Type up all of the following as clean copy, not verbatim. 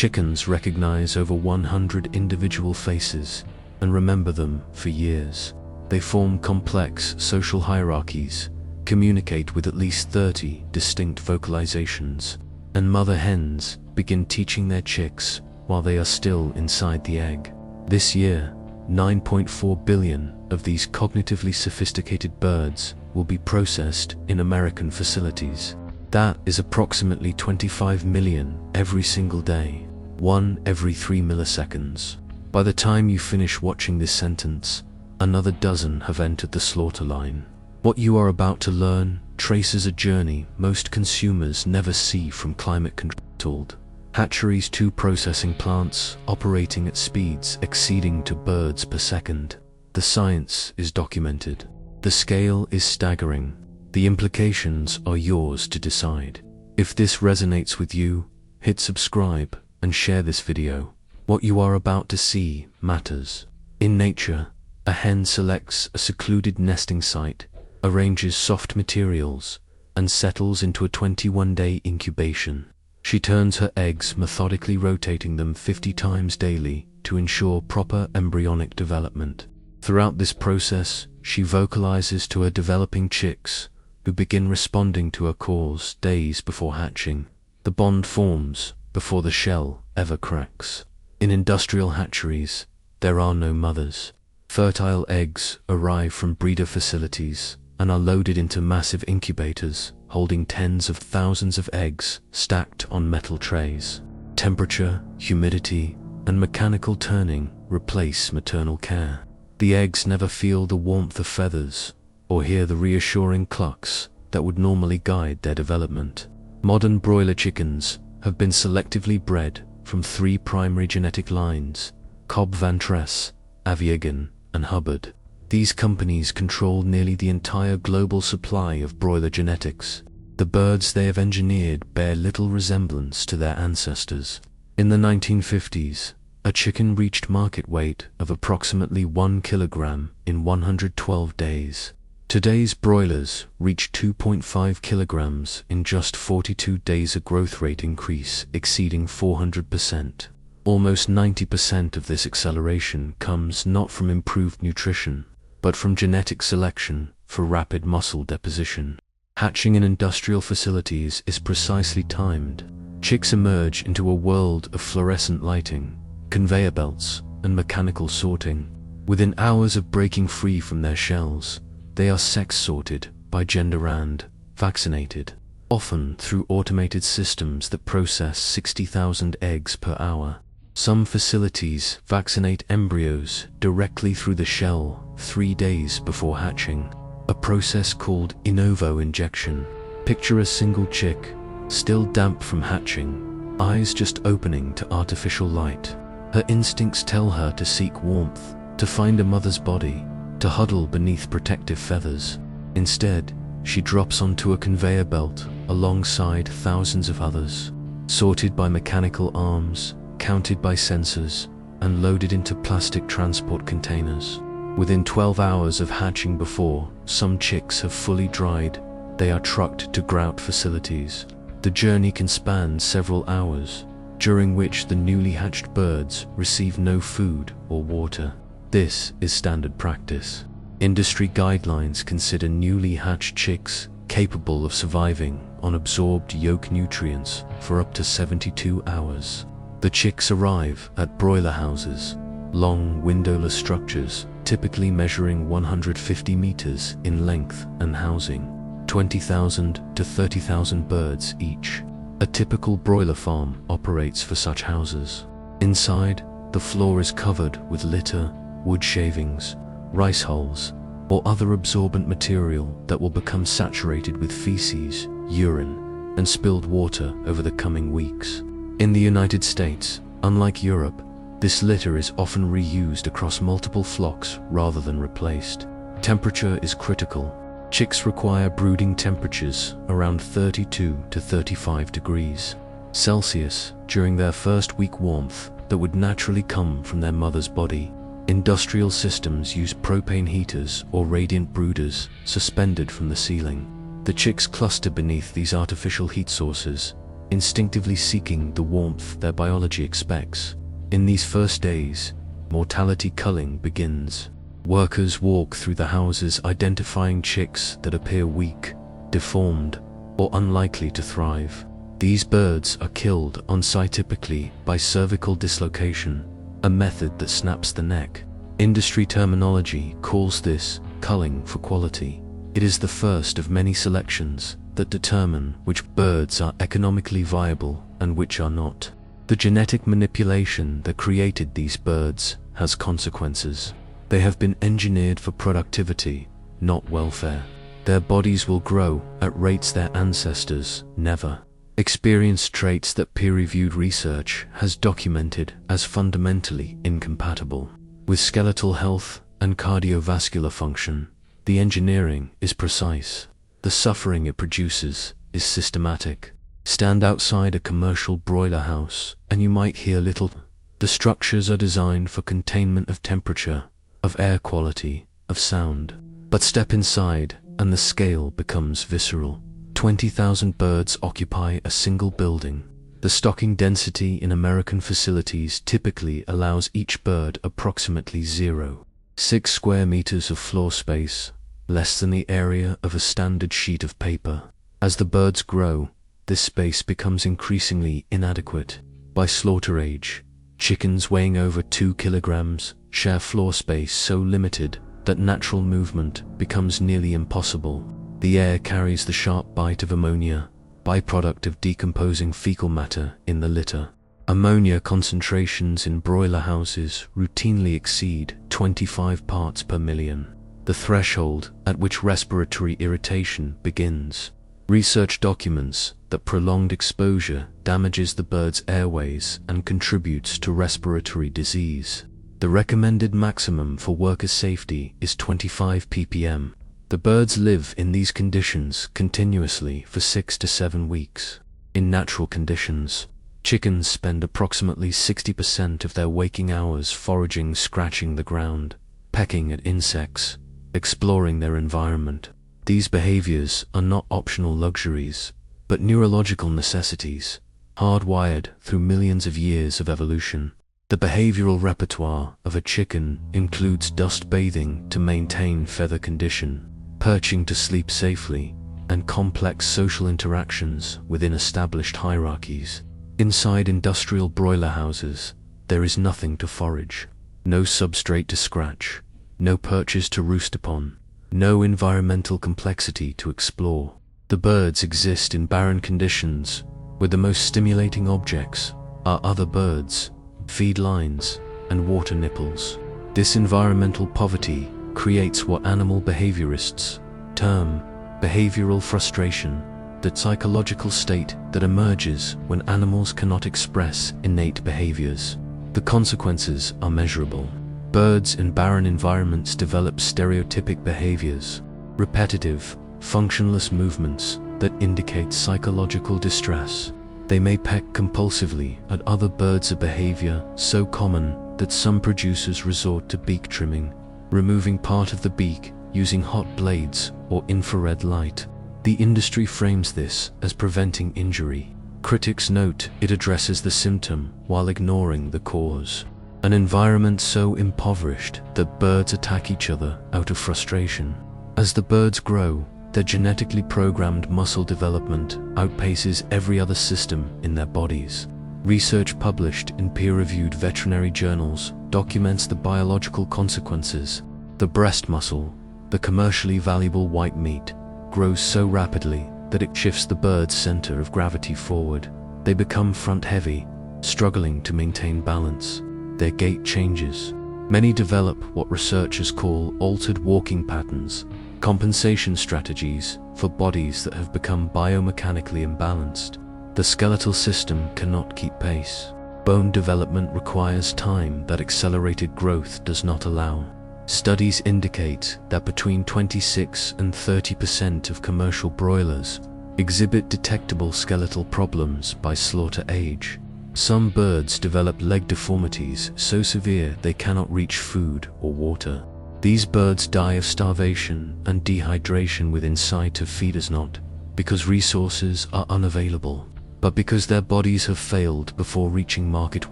Chickens recognize over 100 individual faces and remember them for years. They form complex social hierarchies, communicate with at least 30 distinct vocalizations, and mother hens begin teaching their chicks while they are still inside the egg. This year, 9.4 billion of these cognitively sophisticated birds will be processed in American facilities. That is approximately 25 million every single day, 1 every 3 milliseconds. By the time you finish watching this sentence, another dozen have entered the slaughter line. What you are about to learn traces a journey most consumers never see from climate-controlled hatcheries to processing plants operating at speeds exceeding 2 birds per second. The science is documented. The scale is staggering. The implications are yours to decide. If this resonates with you, hit subscribe and share this video. What you are about to see matters. In nature, a hen selects a secluded nesting site, arranges soft materials, and settles into a 21-day incubation. She turns her eggs, methodically rotating them 50 times daily to ensure proper embryonic development. Throughout this process, she vocalizes to her developing chicks, who begin responding to her calls days before hatching. The bond forms before the shell ever cracks. In industrial hatcheries, there are no mothers. Fertile eggs arrive from breeder facilities and are loaded into massive incubators, holding tens of thousands of eggs stacked on metal trays. Temperature, humidity, and mechanical turning replace maternal care. The eggs never feel the warmth of feathers or hear the reassuring clucks that would normally guide their development. Modern broiler chickens have been selectively bred from 3 primary genetic lines: Cobb Van Tress, Aviegan, and Hubbard. These companies control nearly the entire global supply of broiler genetics. The birds they have engineered bear little resemblance to their ancestors. In the 1950s, a chicken reached market weight of approximately 1 kilogram in 112 days. Today's broilers reach 2.5 kilograms in just 42 days, a growth rate increase exceeding 400%. Almost 90% of this acceleration comes not from improved nutrition, but from genetic selection for rapid muscle deposition. Hatching in industrial facilities is precisely timed. Chicks emerge into a world of fluorescent lighting, conveyor belts, and mechanical sorting. Within hours of breaking free from their shells, they are sex sorted by gender and vaccinated, often through automated systems that process 60,000 eggs per hour. Some facilities vaccinate embryos directly through the shell 3 days before hatching, a process called in novo injection. Picture a single chick, still damp from hatching, eyes just opening to artificial light. Her instincts tell her to seek warmth, to find a mother's body, to huddle beneath protective feathers. Instead, she drops onto a conveyor belt alongside thousands of others, sorted by mechanical arms, counted by sensors, and loaded into plastic transport containers. Within 12 hours of hatching, before some chicks have fully dried, they are trucked to grout facilities. The journey can span several hours, during which the newly hatched birds receive no food or water. This is standard practice. Industry guidelines consider newly hatched chicks capable of surviving on absorbed yolk nutrients for up to 72 hours. The chicks arrive at broiler houses, long windowless structures typically measuring 150 meters in length and housing 20,000 to 30,000 birds each. A typical broiler farm operates for such houses. Inside, the floor is covered with litter, wood shavings, rice hulls, or other absorbent material that will become saturated with feces, urine, and spilled water over the coming weeks. In the United States, unlike Europe, this litter is often reused across multiple flocks rather than replaced. Temperature is critical. Chicks require brooding temperatures around 32 to 35 degrees Celsius during their first week, warmth that would naturally come from their mother's body. Industrial systems use propane heaters or radiant brooders suspended from the ceiling. The chicks cluster beneath these artificial heat sources, instinctively seeking the warmth their biology expects. In these first days, mortality culling begins. Workers walk through the houses identifying chicks that appear weak, deformed, or unlikely to thrive. These birds are killed on site, typically by cervical dislocation, a method that snaps the neck. Industry terminology calls this culling for quality. It is the first of many selections that determine which birds are economically viable and which are not. The genetic manipulation that created these birds has consequences. They have been engineered for productivity, not welfare. Their bodies will grow at rates their ancestors never experienced, traits that peer-reviewed research has documented as fundamentally incompatible with skeletal health and cardiovascular function. The engineering is precise. The suffering it produces is systematic. Stand outside a commercial broiler house and you might hear little. The structures are designed for containment of temperature, of air quality, of sound. But step inside and the scale becomes visceral. 20,000 birds occupy a single building. The stocking density in American facilities typically allows each bird approximately 0.6 square meters of floor space, less than the area of a standard sheet of paper. As the birds grow, this space becomes increasingly inadequate. By slaughter age, chickens weighing over 2 kilograms share floor space so limited that natural movement becomes nearly impossible. The air carries the sharp bite of ammonia, byproduct of decomposing fecal matter in the litter. Ammonia concentrations in broiler houses routinely exceed 25 parts per million, the threshold at which respiratory irritation begins. Research documents that prolonged exposure damages the bird's airways and contributes to respiratory disease. The recommended maximum for worker safety is 25 ppm. The birds live in these conditions continuously for 6 to 7 weeks. In natural conditions, chickens spend approximately 60% of their waking hours foraging, scratching the ground, pecking at insects, exploring their environment. These behaviors are not optional luxuries, but neurological necessities, hardwired through millions of years of evolution. The behavioral repertoire of a chicken includes dust bathing to maintain feather condition, perching to sleep safely, and complex social interactions within established hierarchies. Inside industrial broiler houses, there is nothing to forage, no substrate to scratch, no perches to roost upon, no environmental complexity to explore. The birds exist in barren conditions, where the most stimulating objects are other birds, feed lines, and water nipples. This environmental poverty creates what animal behaviorists term behavioral frustration, the psychological state that emerges when animals cannot express innate behaviors. The consequences are measurable. Birds in barren environments develop stereotypic behaviors, repetitive, functionless movements that indicate psychological distress. They may peck compulsively at other birds, a behavior so common that some producers resort to beak trimming, removing part of the beak using hot blades or infrared light. The industry frames this as preventing injury. Critics note it addresses the symptom while ignoring the cause. An environment so impoverished that birds attack each other out of frustration. As the birds grow, their genetically programmed muscle development outpaces every other system in their bodies. Research published in peer-reviewed veterinary journals documents the biological consequences. The breast muscle, the commercially valuable white meat, grows so rapidly that it shifts the bird's center of gravity forward. They become front-heavy, struggling to maintain balance. Their gait changes. Many develop what researchers call altered walking patterns, compensation strategies for bodies that have become biomechanically imbalanced. The skeletal system cannot keep pace. Bone development requires time that accelerated growth does not allow. Studies indicate that between 26 and 30% of commercial broilers exhibit detectable skeletal problems by slaughter age. Some birds develop leg deformities so severe they cannot reach food or water. These birds die of starvation and dehydration within sight of feeders, not because resources are unavailable, but because their bodies have failed before reaching market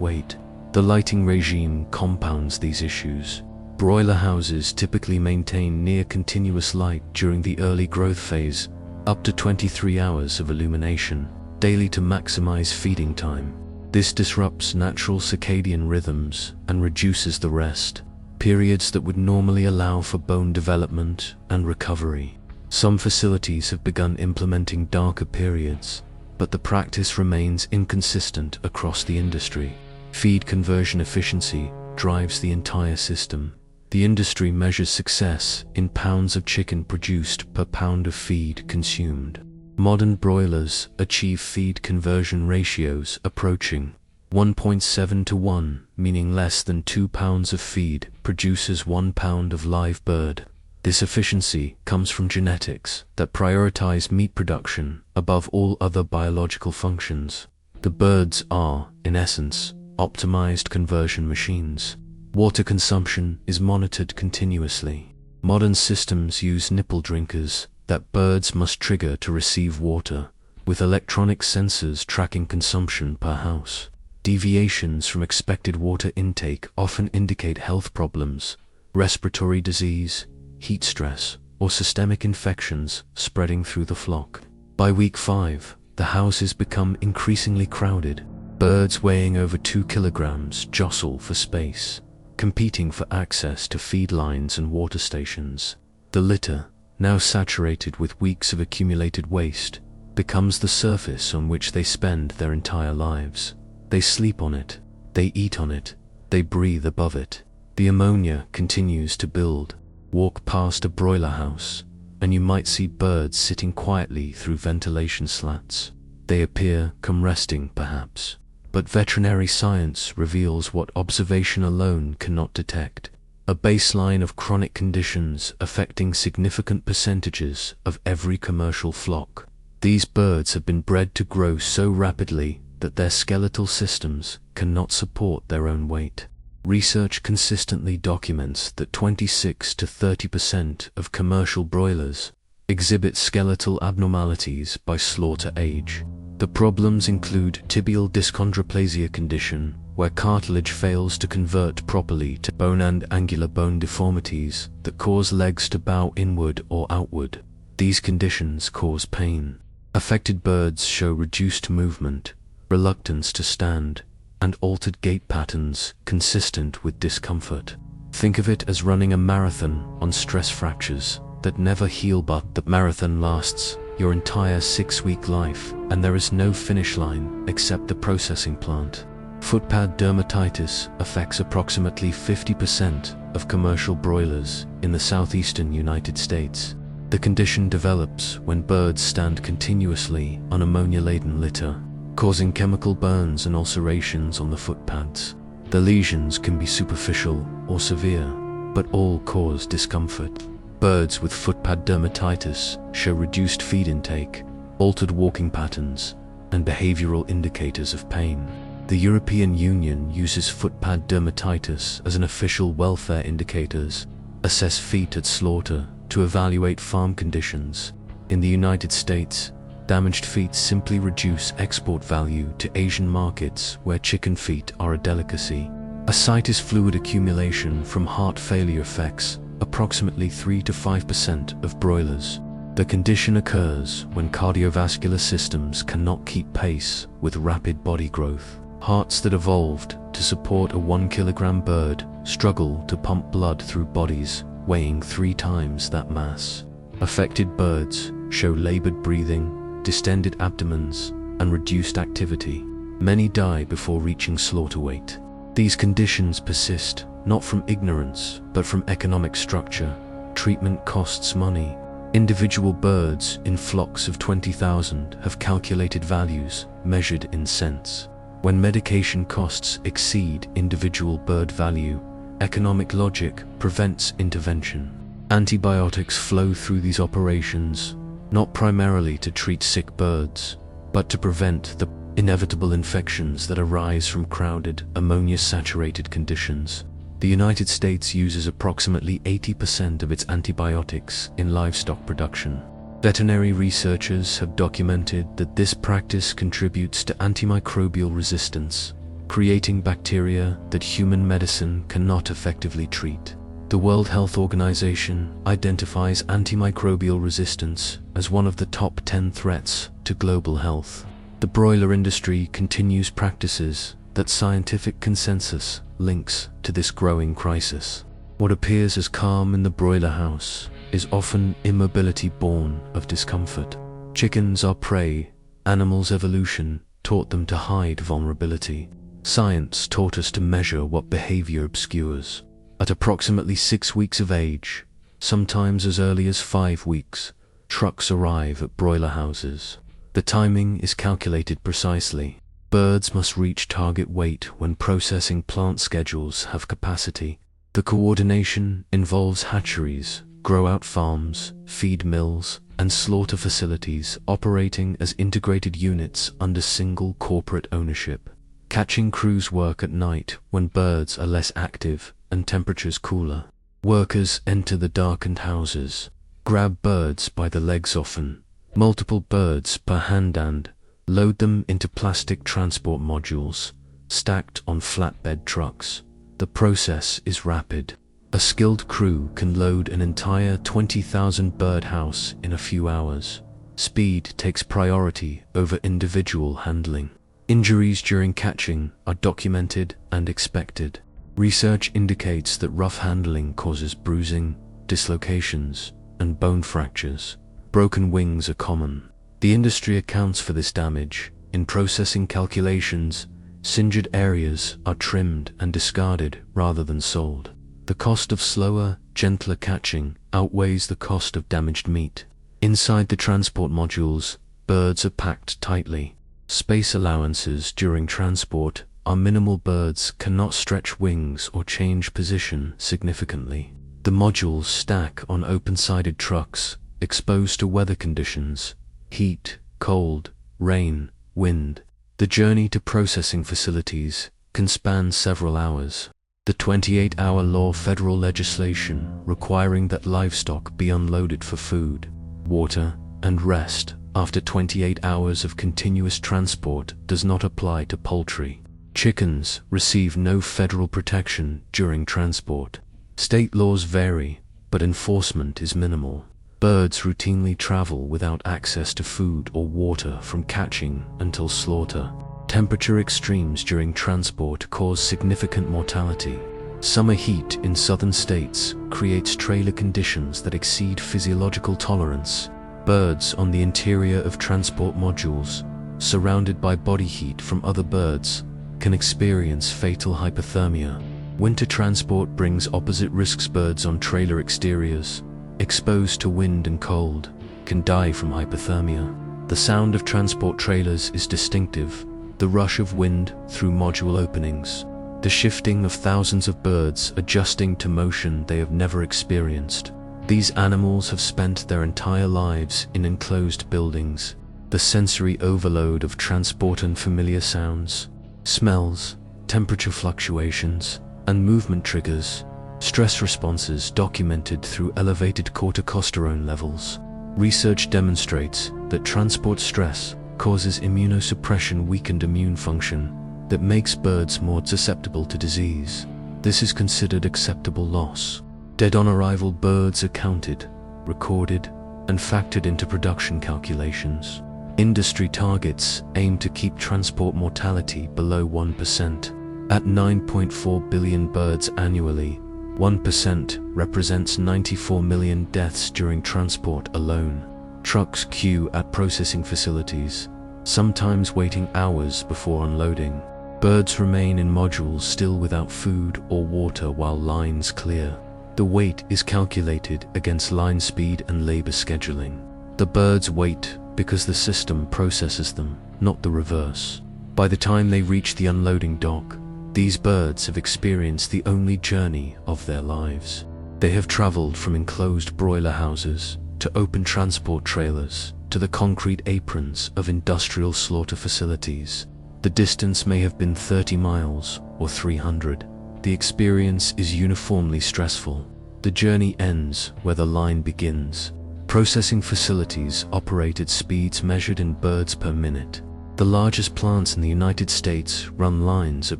weight. The lighting regime compounds these issues. Broiler houses typically maintain near continuous light during the early growth phase, up to 23 hours of illumination daily to maximize feeding time. This disrupts natural circadian rhythms and reduces the rest periods that would normally allow for bone development and recovery. Some facilities have begun implementing darker periods, but the practice remains inconsistent across the industry. Feed conversion efficiency drives the entire system. The industry measures success in pounds of chicken produced per pound of feed consumed. Modern broilers achieve feed conversion ratios approaching 1.7 to 1, meaning less than 2 pounds of feed produces 1 pound of live bird. This efficiency comes from genetics that prioritize meat production above all other biological functions. The birds are, in essence, optimized conversion machines. Water consumption is monitored continuously. Modern systems use nipple drinkers that birds must trigger to receive water, with electronic sensors tracking consumption per house. Deviations from expected water intake often indicate health problems, respiratory disease, heat stress, or systemic infections spreading through the flock. By week 5, the houses become increasingly crowded. Birds weighing over 2 kilograms jostle for space, competing for access to feed lines and water stations. The litter, now saturated with weeks of accumulated waste, becomes the surface on which they spend their entire lives. They sleep on it, they eat on it, they breathe above it. The ammonia continues to build. Walk past a broiler house, and you might see birds sitting quietly through ventilation slats. They appear come resting, perhaps. But veterinary science reveals what observation alone cannot detect: a baseline of chronic conditions affecting significant percentages of every commercial flock. These birds have been bred to grow so rapidly that their skeletal systems cannot support their own weight. Research consistently documents that 26 to 30% of commercial broilers exhibit skeletal abnormalities by slaughter age. The problems include tibial dyschondroplasia condition, where cartilage fails to convert properly to bone, and angular bone deformities that cause legs to bow inward or outward. These conditions cause pain. Affected birds show reduced movement, reluctance to stand, and altered gait patterns consistent with discomfort. Think of it as running a marathon on stress fractures that never heal, but the marathon lasts your entire 6-week life, and there is no finish line except the processing plant. Footpad dermatitis affects approximately 50% of commercial broilers in the southeastern United States. The condition develops when birds stand continuously on ammonia-laden litter, causing chemical burns and ulcerations on the footpads. The lesions can be superficial or severe, but all cause discomfort. Birds with footpad dermatitis show reduced feed intake, altered walking patterns, and behavioral indicators of pain. The European Union uses footpad dermatitis as an official welfare indicators, assess feet at slaughter to evaluate farm conditions. In the United States, damaged feet simply reduce export value to Asian markets where chicken feet are a delicacy. Ascites fluid accumulation from heart failure affects approximately 3 to 5% of broilers. The condition occurs when cardiovascular systems cannot keep pace with rapid body growth. Hearts that evolved to support a 1 kilogram bird struggle to pump blood through bodies weighing 3 times that mass. Affected birds show labored breathing, distended abdomens, and reduced activity. Many die before reaching slaughter weight. These conditions persist not from ignorance, but from economic structure. Treatment costs money. Individual birds in flocks of 20,000 have calculated values measured in cents. When medication costs exceed individual bird value, economic logic prevents intervention. Antibiotics flow through these operations, not primarily to treat sick birds, but to prevent the inevitable infections that arise from crowded, ammonia-saturated conditions. The United States uses approximately 80% of its antibiotics in livestock production. Veterinary researchers have documented that this practice contributes to antimicrobial resistance, creating bacteria that human medicine cannot effectively treat. The World Health Organization identifies antimicrobial resistance as one of the top 10 threats to global health. The broiler industry continues practices that scientific consensus links to this growing crisis. What appears as calm in the broiler house is often immobility born of discomfort. Chickens are prey. Animals' evolution taught them to hide vulnerability. Science taught us to measure what behavior obscures. At approximately 6 weeks of age, sometimes as early as 5 weeks, trucks arrive at broiler houses. The timing is calculated precisely. Birds must reach target weight when processing plant schedules have capacity. The coordination involves hatcheries, grow-out farms, feed mills, and slaughter facilities operating as integrated units under single corporate ownership. Catching crews work at night when birds are less active and temperatures cooler. Workers enter the darkened houses, grab birds by the legs often, multiple birds per hand and load them into plastic transport modules, stacked on flatbed trucks. The process is rapid. A skilled crew can load an entire 20,000 bird house in a few hours. Speed takes priority over individual handling. Injuries during catching are documented and expected. Research indicates that rough handling causes bruising, dislocations, and bone fractures. Broken wings are common. The industry accounts for this damage. In processing calculations, singed areas are trimmed and discarded rather than sold. The cost of slower, gentler catching outweighs the cost of damaged meat. Inside the transport modules, birds are packed tightly. Space allowances during transport are minimal. Birds cannot stretch wings or change position significantly. The modules stack on open-sided trucks, exposed to weather conditions, heat, cold, rain, wind. The journey to processing facilities can span several hours. The 28-hour law, federal legislation requiring that livestock be unloaded for food, water, and rest after 28 hours of continuous transport, does not apply to poultry. Chickens receive no federal protection during transport. State laws vary, but enforcement is minimal. Birds routinely travel without access to food or water from catching until slaughter. Temperature extremes during transport cause significant mortality. Summer heat in southern states creates trailer conditions that exceed physiological tolerance. Birds on the interior of transport modules, surrounded by body heat from other birds, can experience fatal hypothermia. Winter transport brings opposite risks. Birds on trailer exteriors, exposed to wind and cold, can die from hypothermia. The sound of transport trailers is distinctive. The rush of wind through module openings, the shifting of thousands of birds adjusting to motion they have never experienced. These animals have spent their entire lives in enclosed buildings. The sensory overload of transport, unfamiliar sounds, smells, temperature fluctuations, and movement triggers stress responses documented through elevated corticosterone levels. Research demonstrates that transport stress causes immunosuppression, weakened immune function that makes birds more susceptible to disease. This is considered acceptable loss. Dead on arrival birds are counted, recorded, and factored into production calculations. Industry targets aim to keep transport mortality below 1%. At 9.4 billion birds annually, 1% represents 94 million deaths during transport alone. Trucks queue at processing facilities, sometimes waiting hours before unloading. Birds remain in modules still without food or water while lines clear. The weight is calculated against line speed and labor scheduling. The birds wait because the system processes them, not the reverse. By the time they reach the unloading dock, these birds have experienced the only journey of their lives. They have traveled from enclosed broiler houses to open transport trailers to the concrete aprons of industrial slaughter facilities. The distance may have been 30 miles or 300. The experience is uniformly stressful. The journey ends where the line begins. Processing facilities operate at speeds measured in birds per minute. The largest plants in the United States run lines at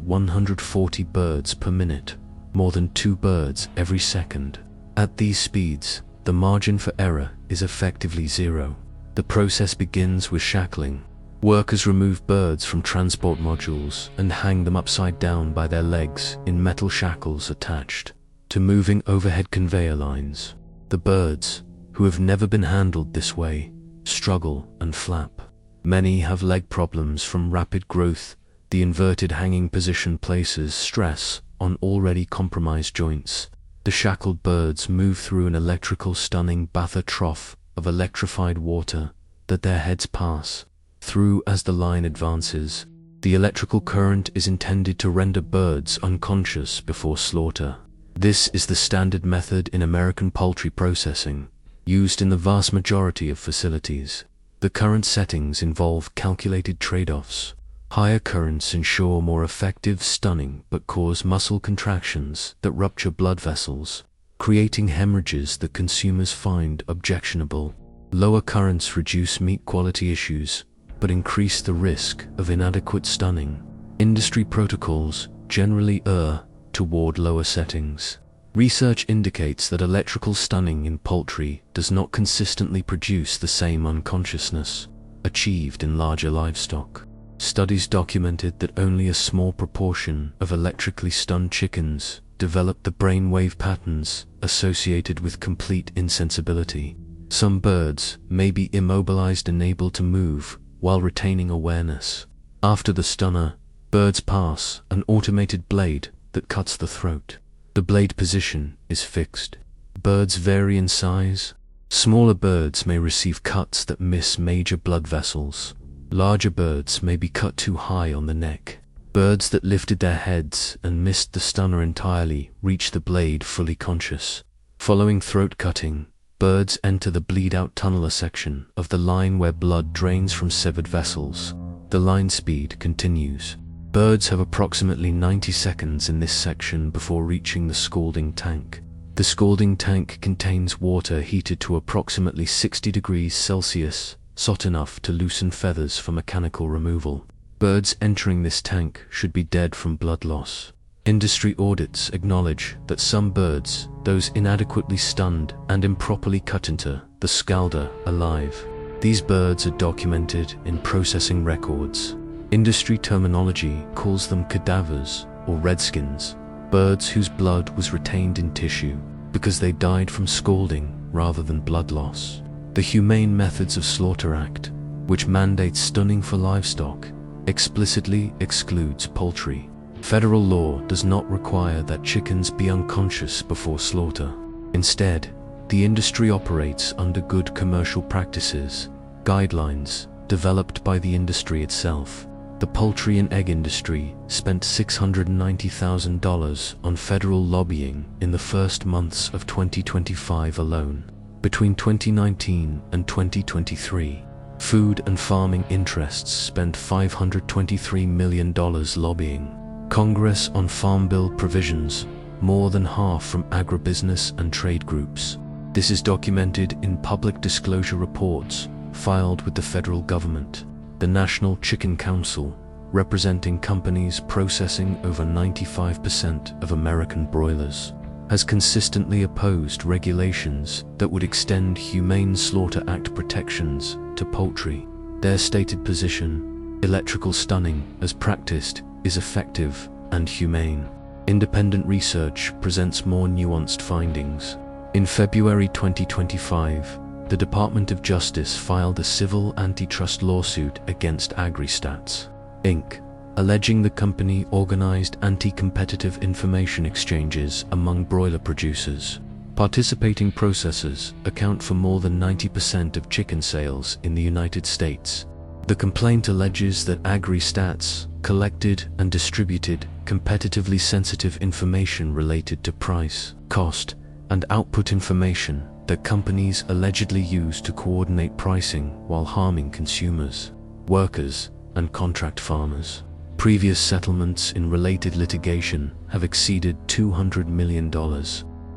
140 birds per minute, more than 2 birds every second. At these speeds, the margin for error is effectively zero. The process begins with shackling. Workers remove birds from transport modules and hang them upside down by their legs in metal shackles attached to moving overhead conveyor lines. The birds, who have never been handled this way, struggle and flap. Many have leg problems from rapid growth. The inverted hanging position places stress on already compromised joints. The shackled birds move through an electrical stunning bather trough of electrified water that their heads pass through as the line advances. The electrical current is intended to render birds unconscious before slaughter. This is the standard method in American poultry processing, used in the vast majority of facilities. The current settings involve calculated trade-offs. Higher currents ensure more effective stunning but cause muscle contractions that rupture blood vessels, creating hemorrhages that consumers find objectionable. Lower currents reduce meat quality issues but increase the risk of inadequate stunning. Industry protocols generally err toward lower settings. Research indicates that electrical stunning in poultry does not consistently produce the same unconsciousness achieved in larger livestock. Studies documented that only a small proportion of electrically stunned chickens develop the brainwave patterns associated with complete insensibility. Some birds may be immobilized and able to move while retaining awareness. After the stunner, birds pass an automated blade that cuts the throat. The blade position is fixed. Birds vary in size. Smaller birds may receive cuts that miss major blood vessels. Larger birds may be cut too high on the neck. Birds that lifted their heads and missed the stunner entirely reach the blade fully conscious. Following throat cutting, birds enter the bleed-out tunneler section of the line where blood drains from severed vessels. The line speed continues. Birds have approximately 90 seconds in this section before reaching the scalding tank. The scalding tank contains water heated to approximately 60 degrees Celsius, hot enough to loosen feathers for mechanical removal. Birds entering this tank should be dead from blood loss. Industry audits acknowledge that some birds, those inadequately stunned and improperly cut into the scalder, alive. These birds are documented in processing records. Industry terminology calls them cadavers or redskins, birds whose blood was retained in tissue because they died from scalding rather than blood loss. The Humane Methods of Slaughter Act, which mandates stunning for livestock, explicitly excludes poultry. Federal law does not require that chickens be unconscious before slaughter. Instead, the industry operates under good commercial practices, guidelines developed by the industry itself. The poultry and egg industry spent $690,000 on federal lobbying in the first months of 2025 alone. Between 2019 and 2023, food and farming interests spent $523 million lobbying Congress on Farm Bill provisions, more than half from agribusiness and trade groups. This is documented in public disclosure reports filed with the federal government. The National Chicken Council, representing companies processing over 95% of American broilers, has consistently opposed regulations that would extend Humane Slaughter Act protections to poultry. Their stated position: electrical stunning, as practiced, is effective and humane. Independent research presents more nuanced findings. In February 2025, the Department of Justice filed a civil antitrust lawsuit against AgriStats, Inc., alleging the company organized anti-competitive information exchanges among broiler producers. Participating processors account for more than 90% of chicken sales in the United States. The complaint alleges that AgriStats collected and distributed competitively sensitive information related to price, cost, and output information that companies allegedly use to coordinate pricing while harming consumers, workers, and contract farmers. Previous settlements in related litigation have exceeded $200 million.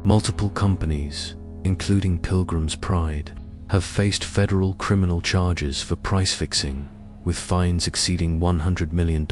Multiple companies, including Pilgrim's Pride, have faced federal criminal charges for price fixing, with fines exceeding $100 million.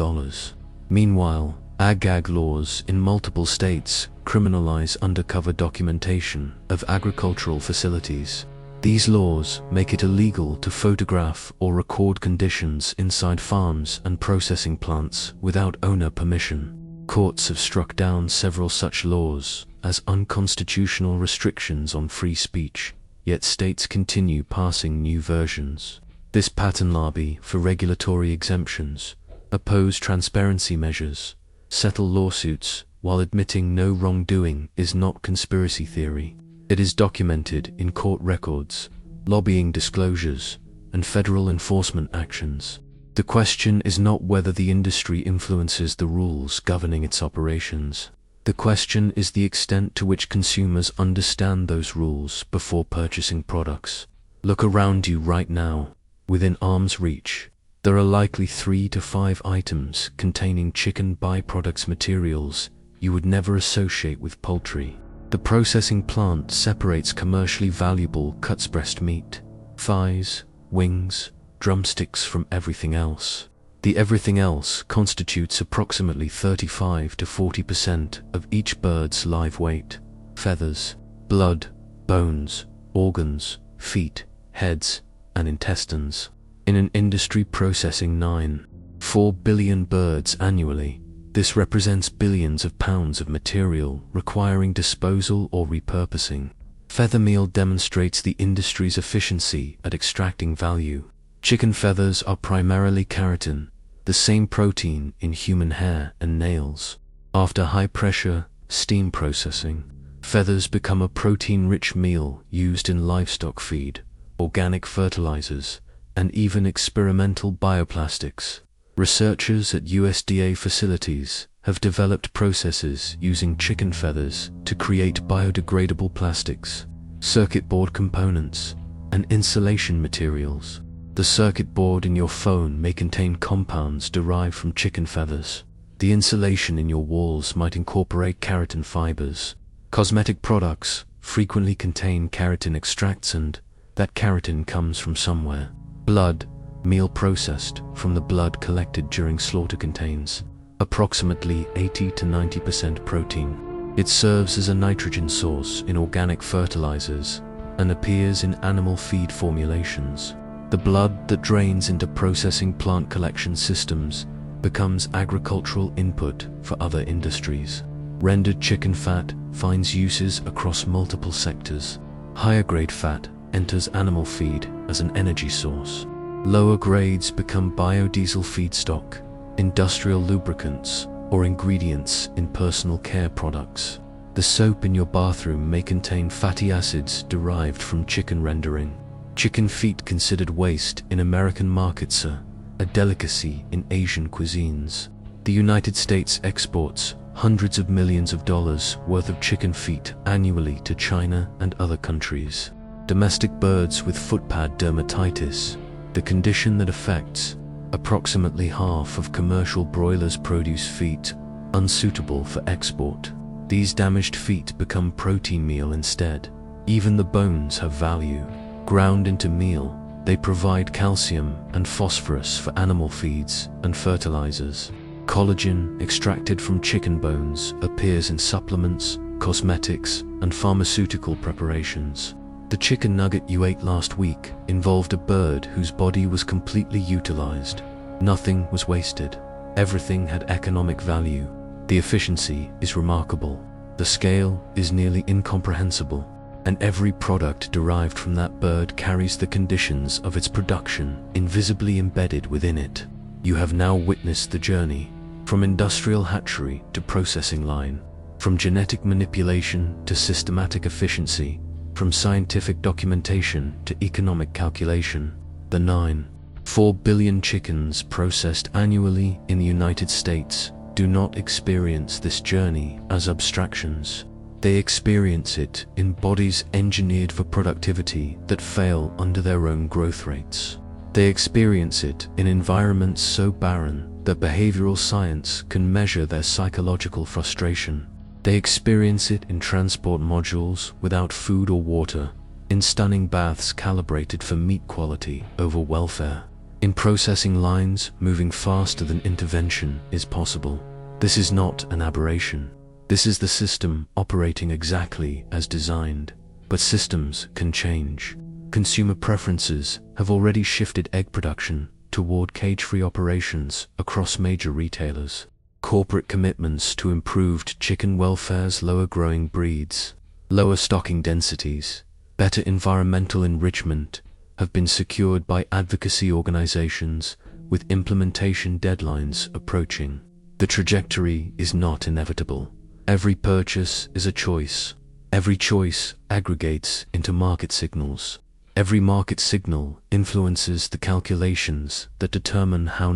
Meanwhile, ag laws in multiple states criminalize undercover documentation of agricultural facilities. These laws make it illegal to photograph or record conditions inside farms and processing plants without owner permission. Courts have struck down several such laws as unconstitutional restrictions on free speech, yet states continue passing new versions. This pattern lobby for regulatory exemptions, oppose transparency measures, settle lawsuits while admitting no wrongdoing is not conspiracy theory. It is documented in court records, lobbying disclosures, and federal enforcement actions. The question is not whether the industry influences the rules governing its operations. The question is the extent to which consumers understand those rules before purchasing products. Look around you right now. Within arm's reach, there are likely 3 to 5 items containing chicken byproducts materials you would never associate with poultry. The processing plant separates commercially valuable cuts breast meat, thighs, wings, drumsticks from everything else. The everything else constitutes approximately 35 to 40% of each bird's live weight. Feathers, blood, bones, organs, feet, heads, and intestines. In an industry processing 9.4 billion birds annually, this represents billions of pounds of material requiring disposal or repurposing. Feather meal demonstrates the industry's efficiency at extracting value. Chicken feathers are primarily keratin, the same protein in human hair and nails. After high-pressure, steam processing, feathers become a protein-rich meal used in livestock feed, organic fertilizers, and even experimental bioplastics. Researchers at USDA facilities have developed processes using chicken feathers to create biodegradable plastics, circuit board components, and insulation materials. The circuit board in your phone may contain compounds derived from chicken feathers. The insulation in your walls might incorporate keratin fibers. Cosmetic products frequently contain keratin extracts, and that keratin comes from somewhere. Blood, meal processed from the blood collected during slaughter, contains approximately 80 to 90% protein. It serves as a nitrogen source in organic fertilizers and appears in animal feed formulations. The blood that drains into processing plant collection systems becomes agricultural input for other industries. Rendered chicken fat finds uses across multiple sectors. Higher grade fat enters animal feed as an energy source. Lower grades become biodiesel feedstock, industrial lubricants, or ingredients in personal care products. The soap in your bathroom may contain fatty acids derived from chicken rendering. Chicken feet considered waste in American markets are a delicacy in Asian cuisines. The United States exports hundreds of millions of dollars worth of chicken feet annually to China and other countries. Domestic birds with footpad dermatitis, the condition that affects approximately half of commercial broilers' produce feet, unsuitable for export. These damaged feet become protein meal instead. Even the bones have value. Ground into meal, they provide calcium and phosphorus for animal feeds and fertilizers. Collagen extracted from chicken bones appears in supplements, cosmetics, and pharmaceutical preparations. The chicken nugget you ate last week involved a bird whose body was completely utilized. Nothing was wasted. Everything had economic value. The efficiency is remarkable. The scale is nearly incomprehensible. And every product derived from that bird carries the conditions of its production invisibly embedded within it. You have now witnessed the journey, from industrial hatchery to processing line, from genetic manipulation to systematic efficiency, from scientific documentation to economic calculation. The 9.4 billion chickens processed annually in the United States do not experience this journey as abstractions. They experience it in bodies engineered for productivity that fail under their own growth rates. They experience it in environments so barren that behavioral science can measure their psychological frustration. They experience it in transport modules without food or water, in stunning baths calibrated for meat quality over welfare. In processing lines moving faster than intervention is possible. This is not an aberration. This is the system operating exactly as designed. But systems can change. Consumer preferences have already shifted egg production toward cage-free operations across major retailers. Corporate commitments to improved chicken welfares, lower growing breeds, lower stocking densities, better environmental enrichment have been secured by advocacy organizations with implementation deadlines approaching. The trajectory is not inevitable. Every purchase is a choice. Every choice aggregates into market signals. Every market signal influences the calculations that determine how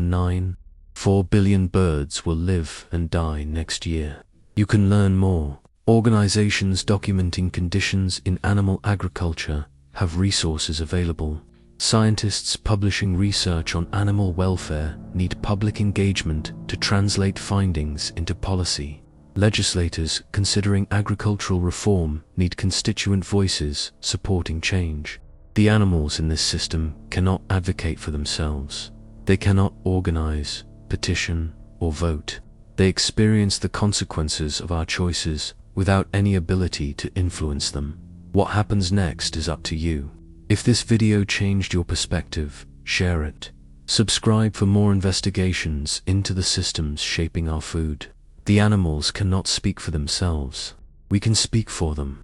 4 billion birds will live and die next year. You can learn more. Organizations documenting conditions in animal agriculture have resources available. Scientists publishing research on animal welfare need public engagement to translate findings into policy. Legislators considering agricultural reform need constituent voices supporting change. The animals in this system cannot advocate for themselves. They cannot organize, petition, or vote. They experience the consequences of our choices without any ability to influence them. What happens next is up to you. If this video changed your perspective, share it. Subscribe for more investigations into the systems shaping our food. The animals cannot speak for themselves. We can speak for them.